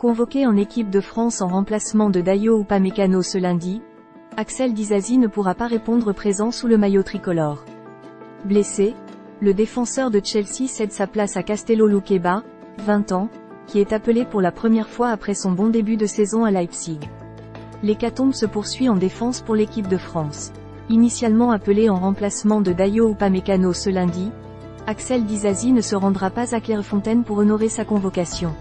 Convoqué en équipe de France en remplacement de Dayo Upamecano ce lundi, Axel Disasi ne pourra pas répondre présent sous le maillot tricolore. Blessé, le défenseur de Chelsea cède sa place à Castello Luqueba, 20 ans, qui est appelé pour la première fois après son bon début de saison à Leipzig. L'hécatombe se poursuit en défense pour l'équipe de France. Initialement appelé en remplacement de Dayo Upamecano ce lundi, Axel Disasi ne se rendra pas à Clairefontaine pour honorer sa convocation.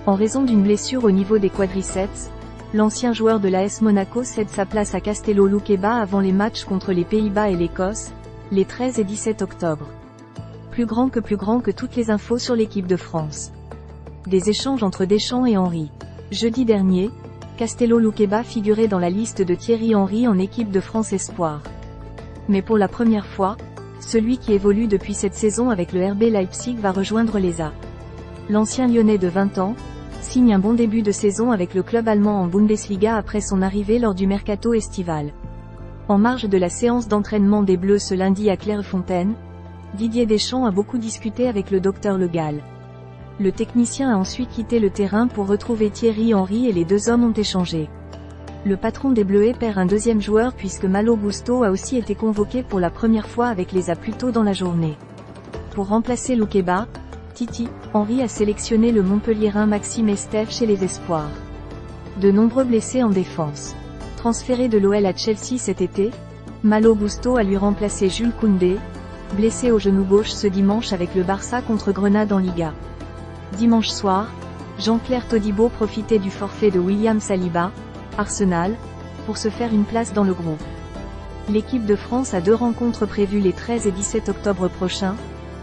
En raison d'une blessure au niveau des quadriceps, l'ancien joueur de l'AS Monaco cède sa place à Castello Luqueba avant les matchs contre les Pays-Bas et l'Écosse, les 13 et 17 octobre. Plus grand que toutes les infos sur l'équipe de France. Des échanges entre Deschamps et Henry. Jeudi dernier, Castello Luqueba figurait dans la liste de Thierry Henry en équipe de France Espoir. Mais pour la première fois, celui qui évolue depuis cette saison avec le RB Leipzig va rejoindre les A. L'ancien Lyonnais de 20 ans signe un bon début de saison avec le club allemand en Bundesliga après son arrivée lors du mercato estival. En marge de la séance d'entraînement des Bleus ce lundi à Clairefontaine, Didier Deschamps a beaucoup discuté avec le docteur Le Gall. Le technicien a ensuite quitté le terrain pour retrouver Thierry Henry et les deux hommes ont échangé. Le patron des Bleuets perd un deuxième joueur puisque Malo Gusto a aussi été convoqué pour la première fois avec les A plus tôt dans la journée. Pour remplacer Luqueba, Titi Henry a sélectionné le Montpelliérain Maxime Estève chez les Espoirs. De nombreux blessés en défense. Transféré de l'OL à Chelsea cet été, Malo Gusto a lui remplacé Jules Koundé, blessé au genou gauche ce dimanche avec le Barça contre Grenade en Liga. Dimanche soir, Jean-Claire Todibo profitait du forfait de William Saliba, Arsenal, pour se faire une place dans le groupe. L'équipe de France a 2 rencontres prévues les 13 et 17 octobre prochains,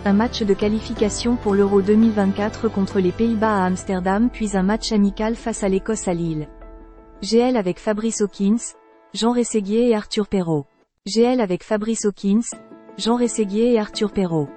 un match de qualification pour l'Euro 2024 contre les Pays-Bas à Amsterdam puis un match amical face à l'Écosse à Lille. GL avec Fabrice Hawkins, Jean Rességuier et Arthur Perrault. GL avec Fabrice Hawkins, Jean Rességuier et Arthur Perrault.